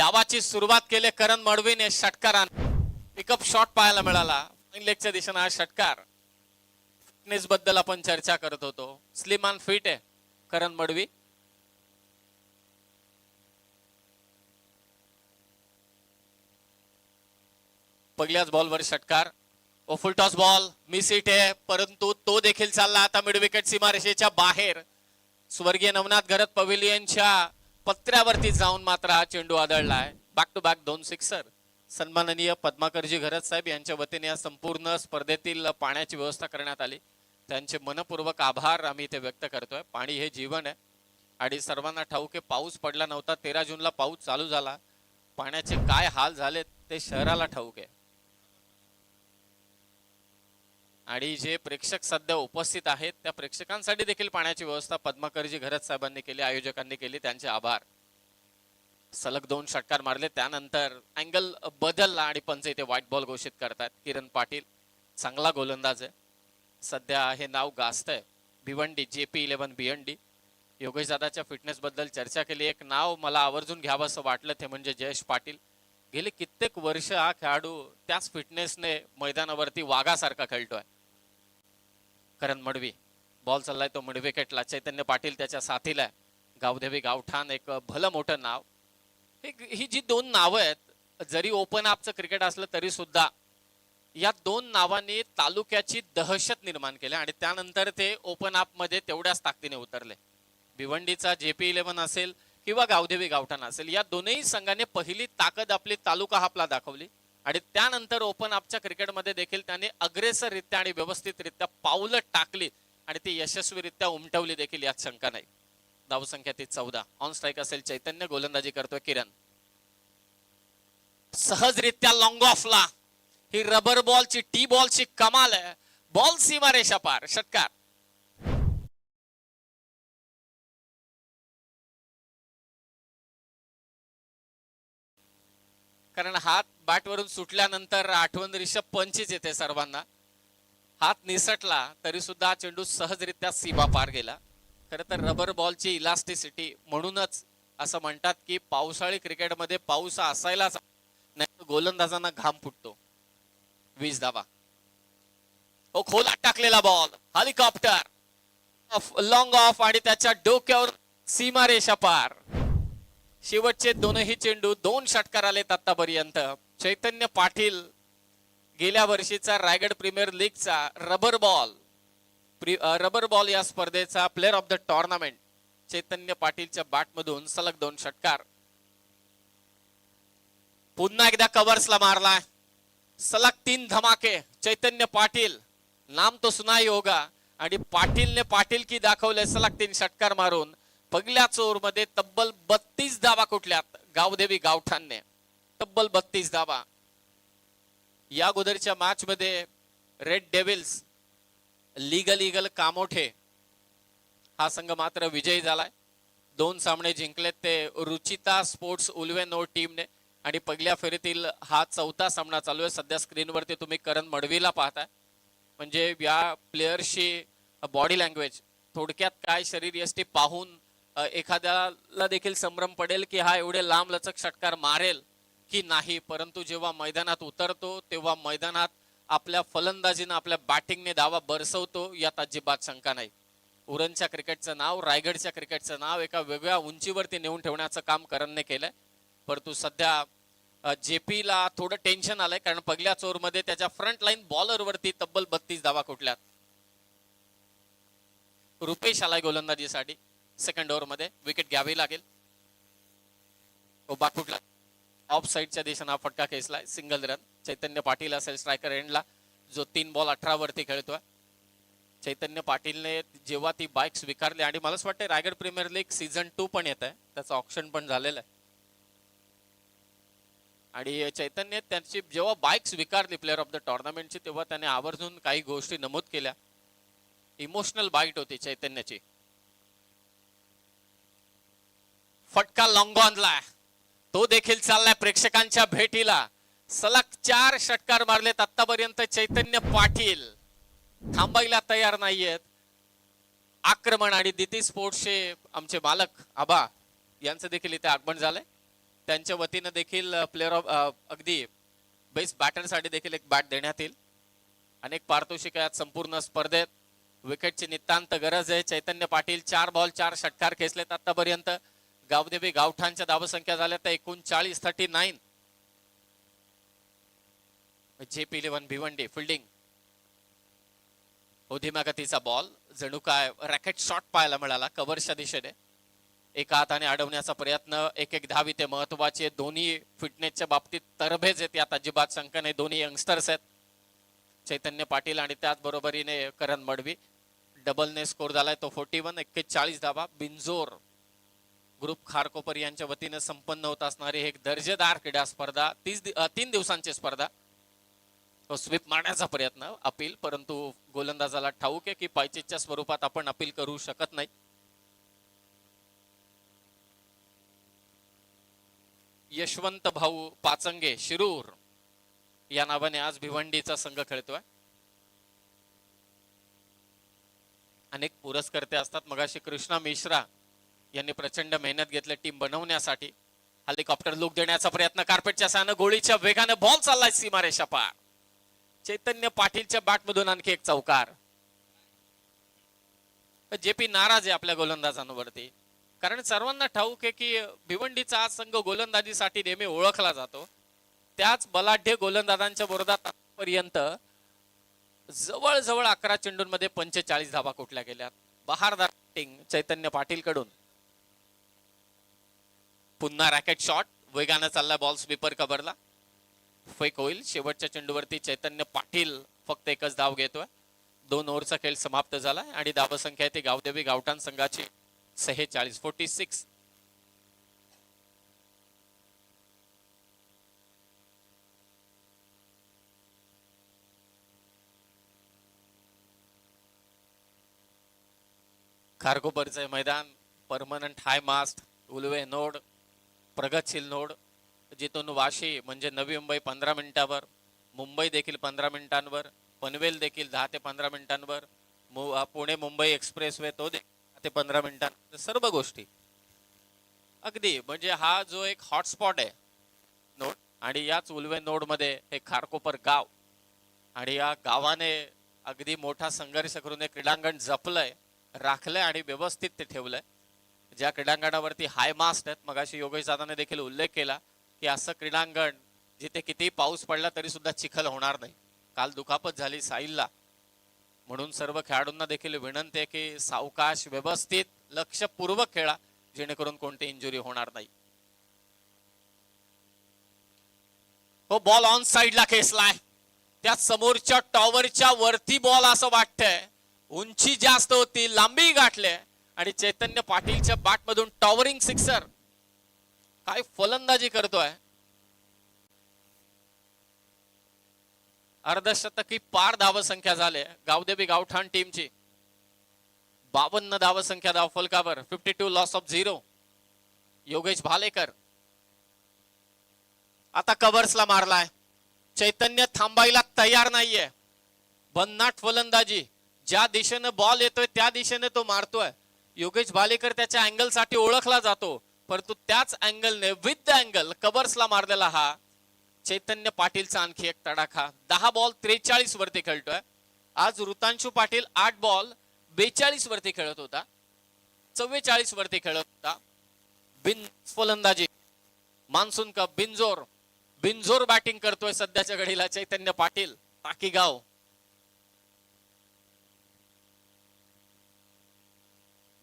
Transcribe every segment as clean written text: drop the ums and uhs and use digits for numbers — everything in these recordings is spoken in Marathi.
डावाची सुरुवात केली करण मडवीने षटकाराने पिकअप शॉट पाहायला मिळाला. लेगच्या दिशेने हा षटकार. फिटनेस बद्दल आपण चर्चा करत होतो. स्लिम अँड फिट आहे करण मडवी. पहिल्याच बॉलवर षटकार. फुल टॉस बॉल मिस हिट आहे परंतु तो देखील चालला आता मिड विकेट सीमारेषेच्या बाहेर. स्वर्गीय नवनाथ घरत पवेलियनच्या पत्र्यावरती जाऊन मात्र हा चेंडू आदळलाय. Back to back 2 sixer. सन्माननीय पद्माकरजी घरत साहेब यांच्या वतीने या संपूर्ण स्पर्धेतील पाण्याची व्यवस्था करण्यात आली. त्यांचे मनपूर्वक आभार आम्ही इथे व्यक्त करतोय. पाणी हे जीवन आहे आणि सर्वांना ठाऊक आहे पाऊस पडला नव्हता. 13 जूनला पाऊस चालू झाला. पाण्याचे काय हाल झाले ते शहराला ठाऊक आहे. आणि जे प्रेक्षक सध्या उपस्थित आहेत त्या प्रेक्षकांसाठी देखील पाण्याची व्यवस्था पद्माकरजी घरत साहेबांनी केली, आयोजकांनी केली. त्यांचे आभार. सलग 2 षटकार मारले त्यानंतर अँगल बदलला आणि पंच इथे व्हाईट बॉल घोषित करतात. किरण पाटील चांगला गोलंदाज आहे. सध्या हे नाव गाजतंय भिवंडी JP11 भिवंडी. योगेश दादाच्या फिटनेस बद्दल चर्चा केली. एक नाव मला आवर्जून घ्यावं असं वाटलं ते म्हणजे जयेश पाटील. गेले कित्येक वर्ष हा खेळाडू त्याच फिटनेसने मैदानावरती वाघासारखा खेळतोय. करण मडवी बॉल चाललाय तो मिड विकेटला. चैतन्य पाटील त्याच्या साथीला आहे. गावदेवी गावठाण एक भलं मोठं नाव. ही जी 2 नावं आहेत जरी ओपन अपचं क्रिकेट असलं तरी सुद्धा या 2 नावांनी तालुक्याची दहशत निर्माण केली आणि त्यानंतर ते ओपन अप मध्ये तेवढ्याच ताकदीने उतरले. भिवंडीचा JP11 असेल किंवा गावदेवी गावठाण असेल या दोनही संघाने पहिली ताकद आपली तालुका हापला दाखवली आणि त्यानंतर ओपन अपच्या क्रिकेटमध्ये देखील त्याने अग्रेसररित्या आणि व्यवस्थितरित्या पावलं टाकली आणि ती यशस्वीरित्या उमटवली देखील यात शंका नाही. धावसंख्या ती 14. ऑन स्ट्राईक असेल चैतन्य. गोलंदाजी करतोय किरण. सहजरित्या लॉंग ऑफला. ही रबर बॉलची टी बॉलची कमाल आहे. बॉल सीमारेषा पार. षटकार. कारण हात बॅटवरून सुटल्यानंतर आठवण रिषभ पंचीच येते सर्वांना. हात निसटला तरी सुद्धा चेंडू सहजरित्या सीमा पार गेला. खरं तर रबर बॉलची इलास्टिसिटी म्हणूनच असं म्हणतात की पावसाळी क्रिकेटमध्ये पाऊस असायलाच नाही गोलंदाजांना घाम फुटतो. 20 धावा. खोलात टाकलेला बॉल. हेलिकॉप्टर लॉंग ऑफ आणि त्याच्या डोक्यावर सीमारेषा पार. शेवटचे दोनही चेंडू 2 षटकार आलेत आतापर्यंत. चैतन्य पाटील गेल्या वर्षीचा रायगड प्रीमियर लीगचा रबर बॉल या स्पर्धेचा प्लेअर ऑफ द टुर्नामेंट. चैतन्य पाटीलच्या बॅटमधून सलग 2 षटकार. पुन्हा एकदा कव्हर्सला मारलाय. सलग 3 धमाके. चैतन्य पाटील नाम तो सुना ही होगा आणि पाटीलने पाटील की दाखवले. सलग 3 षटकार मारून पहिल्याच ओव्हरमध्ये तब्बल 32 धावा कुठल्यात गावदेवी गावठाणने. तब्बल 32 धावा. या अगोदरच्या मॅच मध्ये रेड डेव्हिल्स लीगल कामोठे हा संघ मात्र विजयी झालाय. 2 सामने जिंकलेत ते रुचिता स्पोर्ट्स उल्वेनोर टीमने आणि पहिल्या फेरीतील हा 4था सामना चालू आहे. सध्या स्क्रीनवरती तुम्ही करण मडवीला पाहताय. म्हणजे या प्लेयरशी बॉडी लँग्वेज थोडक्यात काय शरीर यष्टी पाहून एखाद्याला देखील संभ्रम पडेल की हा एवढे लांब लचक षटकार मारेल की नाही. परंतु जेव्हा मैदानात उतरतो तेव्हा मैदानात आपल्या फलंदाजीने आपल्या बॅटिंगने धावा बरसवतो यात अजिबात शंका नाही. उरणच्या क्रिकेटचं नाव रायगडच्या क्रिकेटचं नाव एका वेगळ्या उंचीवरती नेऊन ठेवण्याचं काम करणने केलंय. परंतु सध्या JP ला थोडं टेन्शन आलंय कारण पहिल्याच ओव्हरमध्ये त्याच्या फ्रंट लाईन बॉलरवरती तब्बल 32 धावा कुठल्यात. रुपेश आलाय गोलंदाजीसाठी. सेकंड ओव्हरमध्ये विकेट घ्यावी लागेल. कुठला ऑफ साईडच्या दिशेने फटका खेचलाय. Single run. चैतन्य पाटील असेल स्ट्रायकर एंडला जो 3 बॉल 18 वरती खेळतोय. चैतन्य पाटीलने जेव्हा ती बाईक स्वीकारली आणि मला असं वाटतं रायगड प्रीमियर लीग सीझन 2 पण येत आहे. त्याचं ऑप्शन पण झालेलं आहे आणि चैतन्य त्यांची जेव्हा बाईक स्वीकारली प्लेअर ऑफ द टुर्नामेंटची तेव्हा त्याने आवर्जून काही गोष्टी नमूद केल्या. इमोशनल बाईट होती चैतन्याची. फटका लॉंग ऑनला तो देखील चाललाय प्रेक्षकांच्या भेटीला. सलग 4 षटकार मारलेत आतापर्यंत चैतन्य पाटील. थांबायला तयार नाहीयेत. आक्रमण आणि दिती स्पोर्ट्सचे आमचे मालक आबा यांचं देखील इथे आगमन झालंय. त्यांच्या वतीनं देखील प्लेअर ऑफ अगदी बेस्ट बॅटरसाठी देखील एक बॅट देण्यात येईल. अनेक पारितोषिक आहेत संपूर्ण स्पर्धेत. विकेटची नितांत गरज आहे. चैतन्य पाटील 4 बॉल 4 षटकार खेचलेत आतापर्यंत. गावदेवी गावठाणच्या धावसंख्या झाल्या तर 39 JP11 भिवंडी फिल्डिंग. धीम्या गतीचा बॉल जणू काय रॅकेट शॉट पाहायला मिळाला कव्हरच्या दिशेने. एका हाताने अडवण्याचा प्रयत्न. एक धाव इथे महत्वाची. दोन्ही फिटनेसच्या बाबतीत तरबेज आहेत यात अजिबात शंका नाही. दोन्ही यंगस्टर्स आहेत चैतन्य पाटील आणि त्याचबरोबरीने करण मडवी. डबलने स्कोर झालाय तो 41. 41 धावा. बिंजोर ग्रुप खारकोपर यांच्या वतीने संपन्न होत असणारी एक दर्जेदार क्रीडा स्पर्धा. 3 दिवसांची स्पर्धा. तो स्वीप मारण्याचा प्रयत्न अपील, परंतु गोलंदाजाला ठाऊक आहे की पायचीच्या स्वरूपात आपण अपील करू शकत नाही. यशवंत भाऊ पाचंगे शिरूर या नावाने आज भिवंडीचा संघ खेळतोय. अनेक पुरस्कर्ते असतात. मगाशी कृष्णा मिश्रा यांनी प्रचंड मेहनत घेतली टीम बनवण्यासाठी. हेलिकॉप्टर लुक देण्याचा प्रयत्न कार्पेटच्या साहाय्याने. गोळीच्या वेगाने बॉल चाललाय सीमारेषा पार. चैतन्य पाटीलच्या बॅट मधून आणखी एक चौकार. JP नाराज आहे आपल्या गोलंदाजांवरती, कारण सर्वांना ठाऊक आहे की भिवंडीचा हा संघ गोलंदाजीसाठी नेहमी ओळखला जातो. त्याच बलाढ्य गोलंदाजांच्या विरोधात आतापर्यंत जवळजवळ 11 चेंडूंमध्ये 45 धावा कुठल्या गेल्यात. बहारदार बॅटिंग चैतन्य पाटील कडून. पुन्हा रॅकेट शॉट वेगाने चालला. बॉल स्वीपर कव्हरला फेक होईल. शेवटच्या चेंडूवरती चैतन्य पाटील फक्त एकच धाव घेतोय. 2 ओव्हरचा खेळ समाप्त झाला आणि धावसंख्या ती गावदेवी गावठाण संघाची 46. खारकोपरचे मैदान परमनंट हाय मास्ट, उलवे नोड, प्रगतशील नोड, जिथून वाशी म्हणजे नवी मुंबई 15 मिनिटांवर, मुंबई देखील 15 मिनिटांवर, पनवेल देखील 10 ते 15 मिनिटांवर, पुणे मुंबई एक्सप्रेस वे तो 10 ते 15 मिनिटांवर. सर्व गोष्टी अगदी म्हणजे हा जो एक हॉटस्पॉट आहे नोड, आणि याच उलवे नोड मध्ये हे खारकोपर गाव, आणि या गावाने अगदी मोठा संघर्ष करून एक क्रीडांगण जपलंय, राखलंय आणि व्यवस्थित ते ठेवलंय. ज्या क्रीडांगणावरती हाय मास्ट आहेत, मगाशी योगेश दादाने देखील उल्लेख केला की असं क्रीडांगण जिथे कितीही पाऊस पडला तरी सुद्धा चिखल होणार नाही. काल दुखापत झाली साहिलला, म्हणून सर्व खेळाडूंना देखील विनंती आहे की सावकाश व्यवस्थित लक्षपूर्वक खेळा, जेणेकरून कोणती इंजुरी होणार नाही. हो, बॉल ऑन साइडला खेचलाय. त्या समोरच्या टॉवरच्या वरती बॉल असं वाटतंय. उंची जास्त होती, लांबी गाठले आणि चैतन्य पाटीलच्या बॅट मधून टॉवरिंग सिक्सर. काय फलंदाजी करतोय. अर्धशतकी पार धावसंख्या झाले गावदेवी गावठाण टीमची. 52 धावसंख्या धावफलकावर. 52 लॉस ऑफ 0. योगेश भालेकर आता कव्हर्सला मारलाय. चैतन्य थांबायला तयार नाहीये. भन्नाट फलंदाजी. ज्या दिशेने बॉल येतोय त्या दिशेने तो मारतोय. योगेश भालेकर त्याच्या अँगल साठी ओळखला जातो, परंतु त्याच अँगलने विथ द अँगल कव्हर्सला मारलेला हा चैतन्य पाटीलचा आणखी एक तडाखा. 10 बॉल 43 वरती खेळतोय. आज ऋतांशु पाटील 8 बॉल 42 वरती खेळत होता, 44 वरती खेळत होता. बिन फलंदाजी. मान्सून कप बिंजोर बॅटिंग करतोय सध्याच्या घडीला चैतन्य पाटील. टाकीगाव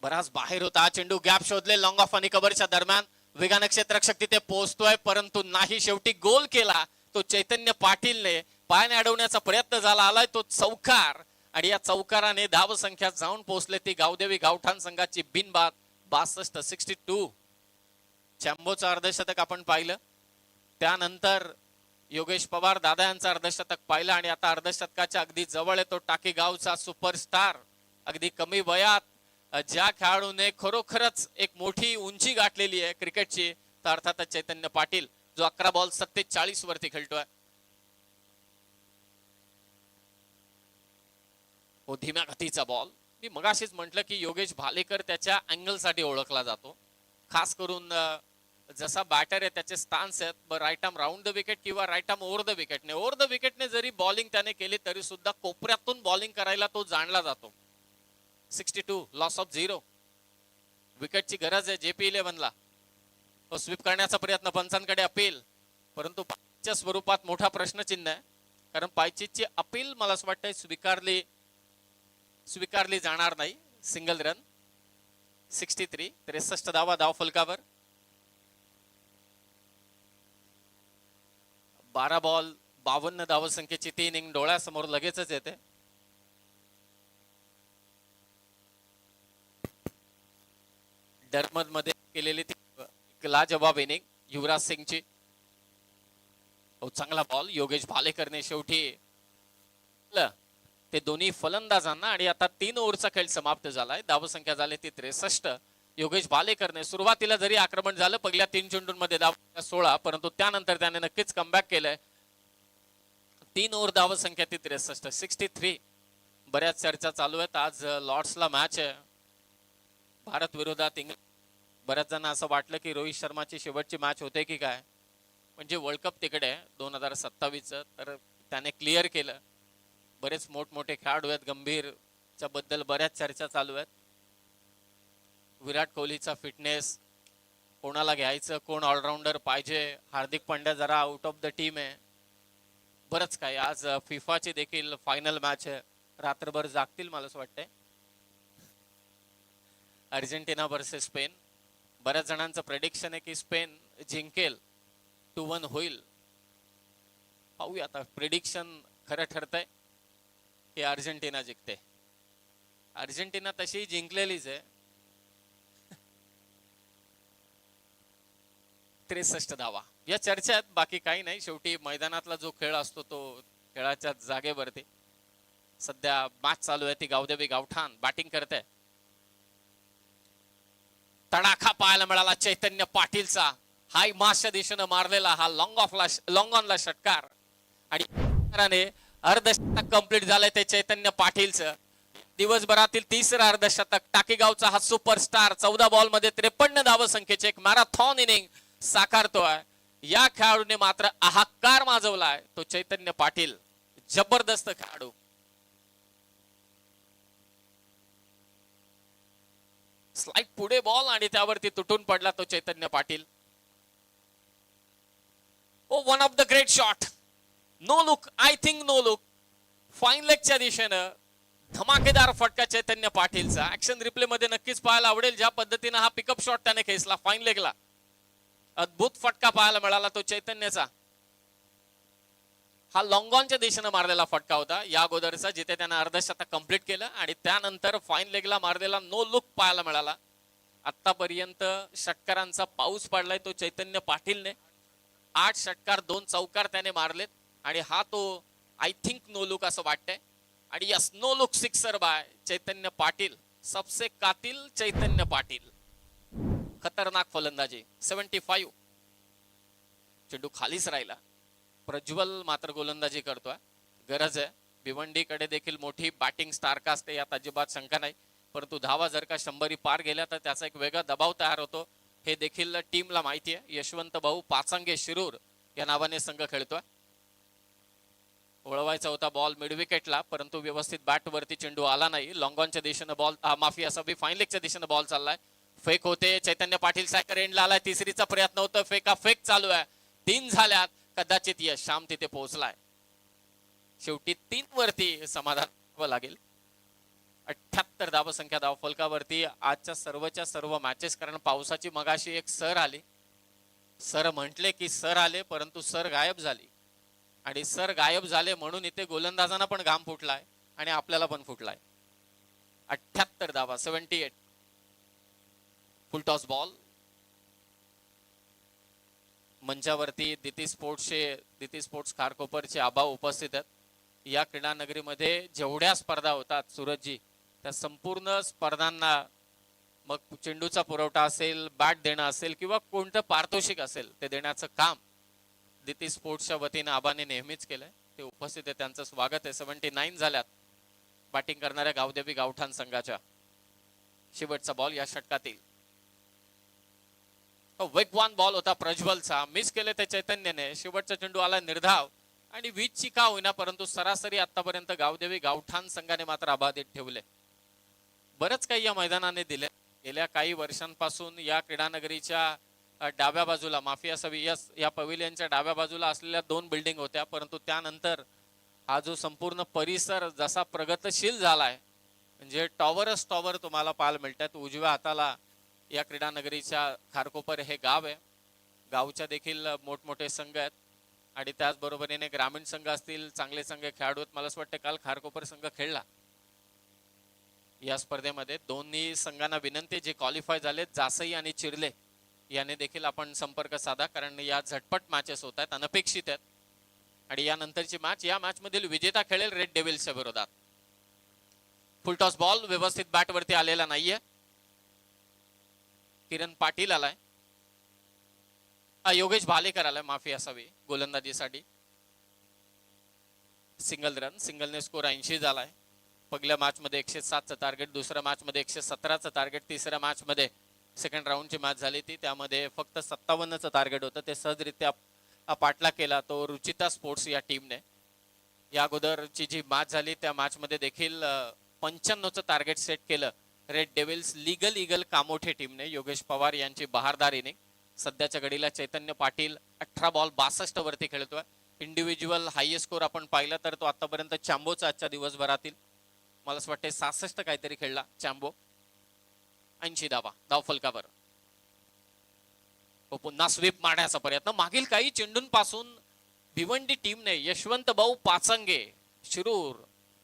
बराच बाहेर होता. चेंडू गॅप शोधले. लॉंग ऑफ आणि कव्हरच्या दरम्यान वेगाने क्षेत्ररक्षक तिथे पोहोचतोय, परंतु नाही. शेवटी गोल केला तो चैतन्य पाटीलने. पायाने अडवण्याचा प्रयत्न झाला, आलाय तो चौकार, आणि या चौकाराने धावसंख्या जाऊन पोहोचले ती गावदेवी गावठाण संघाची बिनबाद 62. चॅम्बोचं अर्धशतक आपण पाहिलं, त्यानंतर योगेश पवार दादा यांचा अर्धशतक पाहिलं, आणि आता अर्धशतकाच्या अगदी जवळ आहे तो टाकी गावचा सुपरस्टार. अगदी कमी वयात ज्या खेळाडूने खरोखरच एक मोठी उंची गाठलेली आहे क्रिकेटची, तर अर्थातच चैतन्य पाटील, जो 11 बॉल 47 वरती खेळतोय. धीम्या गतीचा बॉल. मी मगाशीच म्हटलं की योगेश भालेकर त्याच्या अँगल साठी ओळखला जातो, खास करून जसा बॅटर आहे त्याचे स्टान्स आहेत, right arm round the wicket किंवा राईट आर्म ओव्हर द विकेटने. ओव्हर द विकेटने जरी बॉलिंग त्याने केली तरी सुद्धा कोपऱ्यातून बॉलिंग करायला तो जाणला जातो. 62 लॉस ऑफ 0. विकेटची गरज आहे JP11ला. तो स्वीप करण्याचा प्रयत्न, पंचांकडे अपील, परंतु पायचीच्या स्वरूपात मोठा प्रश्नचिन्ह आहे. कारण पायचीची अपील मला असं वाटतं स्वीकारली जाणार नाही. Single run. 63 63 धावा धाव फलकावर. 12 बॉल 52 धावसंख्येची 3 इनिंग डोळ्यासमोर लगेचच येते. डर्मद मध्ये केलेली ती लाजवाब इनिंग युवराज सिंगची. चांगला बॉल योगेश भालेकरने शेवटी ते दोन्ही फलंदाजांना. आणि आता 3 ओव्हरचा खेळ समाप्त झालाय. धावसंख्या झाली ती 63. योगेश भालेकरने सुरुवातीला जरी आक्रमण झालं पहिल्या 3 चेंडूंमध्ये धाव 16, परंतु त्यानंतर त्याने नक्कीच कमबॅक केलंय. 3 ओव्हर धावसंख्या ती 63. 63. बऱ्याच चर्चा चालू आहेत. आज लॉर्ड्सला मॅच आहे भारत विरोधात इंग्लंड. बऱ्याच जण असं वाटलं की रोहित शर्माची शेवटची मॅच होते की काय, म्हणजे वर्ल्ड कप तिकडे आहे 2027चं. तर त्याने क्लिअर केलं. बरेच मोठमोठे खेळाडू आहेत. गंभीरच्या बद्दल बऱ्याच चर्चा चालू आहेत. विराट कोहलीचा फिटनेस, कोणाला घ्यायचं, कोण ऑलराऊंडर पाहिजे, हार्दिक पांड्या जरा आउट ऑफ द टीम आहे, बरंच काय. आज फिफाची देखील फायनल मॅच आहे. रात्रभर जागतील मला असं वाटतंय. Argentina versus Spain. बऱ्याच जणांचं प्रेडिक्शन आहे की स्पेन जिंकेल, 2-1 होईल. पाहूया आता प्रेडिक्शन खरं ठरतंय की अर्जेंटिना जिंकते. अर्जेंटिना तशी जिंकलेलीच आहे. 63 धावा या चर्चेत, बाकी काही नाही. शेवटी मैदानातला जो खेळ असतो तो खेळाच्या जागेवरती. सध्या मॅच चालू आहे ती गावदेवी गावठाण बॅटिंग करते. तडाखा पाहायला मिळाला चैतन्य पाटीलचा. हाय मासच्या दिशेनं मारलेला हा लॉंग ऑनला षटकार. आणि अर्धशतक कंप्लीट झालंय ते चैतन्य पाटीलचं. दिवसभरातील 3रं अर्धशतक. टाकीगावचा हा सुपरस्टार 14 बॉल मध्ये 53 धावसंख्येचे एक मॅरेथॉन इनिंग साकारतोय. या खेळाडूने मात्र हाहाकार माजवलाय तो चैतन्य पाटील. जबरदस्त खेळाडू. स्लाइड पुढे बॉल आणि त्यावरती तुटून पडला तो Chaitanya Patil. Oh one of the great shot. No look, I think no look. Fine लेगच्या दिशेनं धमाकेदार फटका चैतन्य पाटीलचा. ऍक्शन रिप्ले मध्ये नक्कीच पाहायला आवडेल ज्या पद्धतीने हा पिकअप शॉट त्याने खेचला फाईन लेगला. अद्भुत फटका पाहायला मिळाला तो चैतन्याचा. हा लॉंगॉनच्या दिशेनं मारलेला फटका होता या अगोदरचा, जिथे त्याने अर्धशतक कंप्लीट केलं. आणि त्यानंतर फाईन लेगला मारलेला नो लुक पाहायला मिळाला. आतापर्यंत षटकारांचा पाऊस पडलाय तो चैतन्य पाटीलने. 8 षटकार 2 चौकार त्याने मारलेत. आणि हा तो आय थिंक नो लुक असं वाटतंय. आणि yes, no look sixer by Chaitanya Patil. सबसे कातिल चैतन्य पाटील. खतरनाक फलंदाजी. 75. चेंडू खालीच राहिला. प्रज्वल मात्र गोलंदाजी करतोय. गरज आहे. भिवंडीकडे देखील मोठी बॅटिंग स्टार असते यात अजिबात शंका नाही. परंतु धावा जर का 100 पार गेल्या तर त्याचा एक वेगळा दबाव तयार होतो. हे देखील टीमला माहिती आहे. यशवंत भाऊ पाचंगे शिरूर या नावाने संघ खेळतोय. वळवायचा होता बॉल मिड विकेटला, परंतु व्यवस्थित बॅट वरती चेंडू आला नाही. लॉंगॉनच्या दिशेनं बॉल, माफी असावी, फाईन लेगच्या दिशेनं बॉल चाललाय. फेक होते. चैतन्य पाटील सायकर एंडला आलाय. 3रीचा प्रयत्न होतं. फेक चालू आहे. 3 झाल्यात. कदाचित यश श्याम तिथे पोहोचलाय. शेवटी 3 वरती समाधान लागेल. 78 धावसंख्या धाव फलकावरती आजच्या सर्व मॅचेस. कारण पावसाची मगाशी एक सर आली. सर म्हटले की सर आले, परंतु सर गायब झाली. आणि सर गायब झाले म्हणून इथे गोलंदाजांना पण घाम फुटलाय आणि आपल्याला पण फुटलाय. 78 धावा. 78. फुल टॉस बॉल. मंचावरती दिती स्पोर्ट्स खारकोपरचे आबा उपस्थित आहेत. या क्रीडा नगरीमध्ये जेवढ्या स्पर्धा होतात सूरजजी, त्या संपूर्ण स्पर्धांना मग चेंडूचा पुरवठा असेल, बॅट देणं असेल किंवा कोणतं पारितोषिक असेल ते देण्याचं काम दिती स्पोर्ट्सच्या वतीने आबाने नेहमीच केलंय. ते उपस्थित आहे. त्यांचं स्वागत आहे. 79 झाल्यात बॅटिंग करणाऱ्या गावदेवी गावठाण संघाच्या. शेवटचा बॉल या षटकातील. वेगवान बॉल होता प्रज्वलचा, मिस केले ते चैतन्यने. शेवटचा चेंडू आला निर्धाव आणि 20ची का होईना परंतु सरासरी आतापर्यंत गावदेवी गावठाण संघाने मात्र अबाधित ठेवले. बरंच काही या मैदानाने दिले. गेल्या काही वर्षांपासून या क्रीडानगरीच्या डाव्या बाजूला माफी असावी या पवेलियनच्या डाव्या बाजूला असलेल्या 2 बिल्डिंग होत्या, परंतु त्यानंतर हा जो संपूर्ण परिसर जसा प्रगतशील झालाय म्हणजे टॉवरच टॉवर तुम्हाला पाहायला मिळतात. उजव्या हाताला या क्रीडानगरीच्या खारकोपर हे गाव आहे. गावच्या देखील मोठमोठे संघ आहेत आणि त्याचबरोबरीने ग्रामीण संघ असतील, चांगले संघ खेळाडू आहेत. मला असं वाटतं काल खारकोपर संघ खेळला या स्पर्धेमध्ये. दोन्ही संघांना विनंती जे क्वालिफाय झाले जासई आणि चिरले याने देखील आपण संपर्क साधा, कारण या झटपट मॅचेस होत आहेत, अनपेक्षित आहेत. आणि यानंतरची मॅच, या मॅच मधील विजेता खेळेल रेड डेव्हिल्सच्या विरोधात. फुलटॉस बॉल व्यवस्थित बॅट वरती आलेला नाहीये. किरण पाटील आलाय, योगेश भालेकर आलाय माफी असावी गोलंदाजीसाठी. सिंगल रन, सिंगलने स्कोर 80 झालाय. पहिल्या मॅच मध्ये 107चं टार्गेट, दुसऱ्या मॅच मध्ये 117चं टार्गेट, तिसऱ्या मॅच मध्ये सेकंड राऊंडची मॅच झाली ती त्यामध्ये फक्त 57चं टार्गेट होतं. ते सहजरित्या पाठला केला तो रुचिता स्पोर्ट्स या टीमने. या अगोदरची जी मॅच झाली त्या मॅच मध्ये देखील 95चं टार्गेट सेट केलं red devil's legal eagle Kamothe टीमने. योगेश पवार यांची बहारदार इनिंग. सध्याच्या घडीला चैतन्य पाटील 18 बॉल 62 वरती खेळतोय. इंडिव्हिज्युअल हायएस्ट स्कोर आपण पाहिला तर तो आतापर्यंत चॅम्बोचा आजच्या दिवसभरातील मला असं वाटते 66 काहीतरी खेळला चॅम्बो. 80 धावा, धाव फलकावर. पुन्हा स्वीप मारण्याचा प्रयत्न. मागील काही चेंडूंपासून भिवंडी टीमने यशवंत भाऊ पाचंगे शिरूर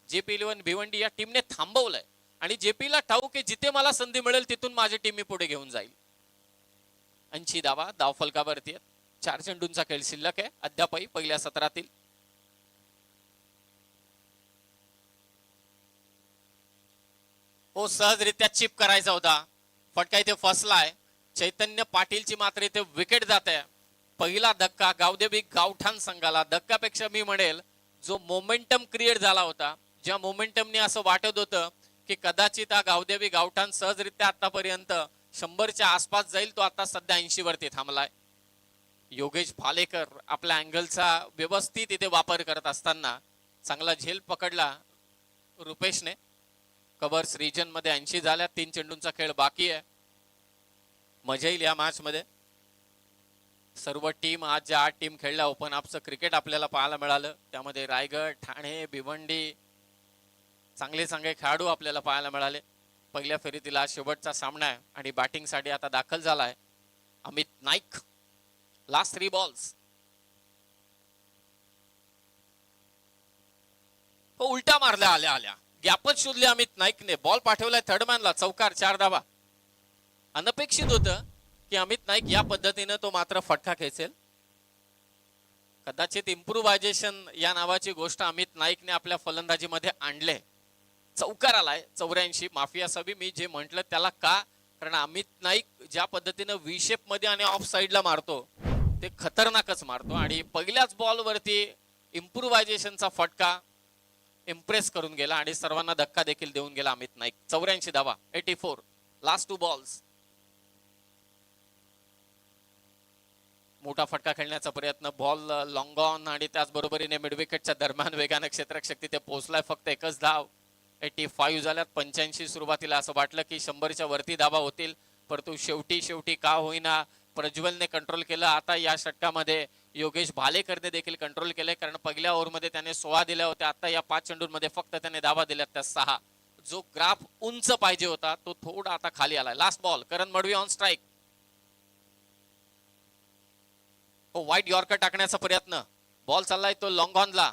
JP11 भिवंडी या टीमने थांबवलंय आणि JPला ठाऊक आहे जिथे मला संधी मिळेल तिथून माझी टीम मी पुढे घेऊन जाईल. 80 धावा, धाव फलकावरती आहेत. 4 चेंडूंचा खेळ शिल्लक आहे अद्यापही पहिल्या सत्रातील. सहजरित्या चिप करायचा होता, फटका इथे फसलाय. चैतन्य पाटीलची मात्र इथे विकेट जात आहे. पहिला धक्का गावदेवी गावठाण संघाला. धक्कापेक्षा मी म्हणेल जो मोमेंटम क्रिएट झाला होता, ज्या मोमेंटमने असं वाटत होतं की कदाचित हा गावदेवी गावठाण सहजरित्या आतापर्यंत 100च्या आसपास जाईल, तो आता सध्या 80 वरती थांबलाय. योगेश भालेकर आपल्या अँगलचा व्यवस्थित इथे वापर करत असताना चांगला झेल पकडला रुपेशने. कव्हर्स रिजन मध्ये 80 झाल्या. 3 चेंडूंचा खेळ बाकी आहे. मजा येईल या मॅच मध्ये. सर्व टीम आज ज्या 8 टीम खेळल्या ओपन अपचं क्रिकेट आपल्याला पाहायला मिळालं. त्यामध्ये रायगड, ठाणे, भिवंडी चांगले चांगले खेळाडू आपल्याला पाहायला मिळाले. पहिल्या फेरीतील आज शेवटचा सामना आहे आणि बॅटिंग साठी आता दाखल झालाय अमित नाईक. Last 3 balls. उलटा मारल्या आल्या गॅपच शोधले अमित नाईकने. बॉल पाठवलाय थर्डमॅनला, चौकार, 4 धावा. अनपेक्षित होतं की अमित नाईक या पद्धतीने तो मात्र फटका खेचेल. कदाचित इम्प्रुव्हायझेशन या नावाची गोष्ट अमित नाईकने आपल्या फलंदाजीमध्ये आणले. चौकार आलाय 84. माफी असावी मी जे म्हटलं त्याला का, कारण अमित नाईक ज्या पद्धतीने व्ही शेप मध्ये आणि ऑफ साइडला मारतो ते खतरनाकच मारतो आणि पहिल्याच बॉल वरती इम्प्रुव्हायझेशनचा फटका इम्प्रेस करून गेला आणि सर्वांना धक्का देखील देऊन गेला अमित नाईक. 84 धावा, 84. Last 2 balls. मोठा फटका खेळण्याचा प्रयत्न. बॉल लॉंग ऑन आणि त्याचबरोबरीने मिड विकेटच्या दरम्यान वेगाने क्षेत्ररक्षक तिथे पोहोचलाय. फक्त एकच धाव. 85 झाल्यात. 85 सुरुवातीला असं वाटलं की 100च्या वरती धावा होतील, परंतु शेवटी का होईना प्रज्वलने कंट्रोल केलं. आता या षटकामध्ये योगेश भालेकरने देखील कंट्रोल केले, कारण पहिल्या ओव्हरमध्ये त्याने 16 दिल्या होत्या. आता या 5 चेंडूंमध्ये फक्त त्याने धावा दिल्यात त्या 6. जो ग्राफ उंच पाहिजे होता तो थोडा आता खाली आलाय. Last ball. Karan Madavi on strike. वाईट यॉर्कर टाकण्याचा प्रयत्न. बॉल चाललाय तो लॉंग ऑनला.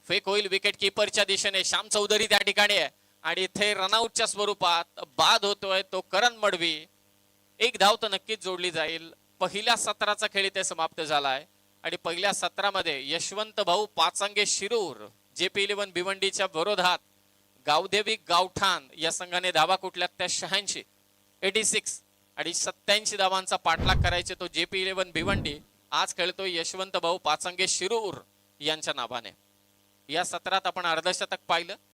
फेक होईल विकेट किपरच्या दिशेने. श्याम चौधरी त्या ठिकाणी आहे आणि इथे रनआउटच्या स्वरूपात बाद होतोय तो करण मडवी. 1 धाव तर नक्कीच जोडली जाईल. पहिल्या सत्राचा खेळ इथे समाप्त झालाय आणि पहिल्या सत्रामध्ये यशवंत भाऊ पाचंगे शिरूर JP11 भिवंडीच्या विरोधात गावदेवी गावठाण या संघाने धावा कुठल्यात त्या 86, 86 आणि 87 धावांचा पाठलाग करायचे तो JP11 भिवंडी. आज खेळतो यशवंत भाऊ पाचंगे शिरूर यांच्या नावाने. या सत्रात आपण अर्धशतक पाहिलं.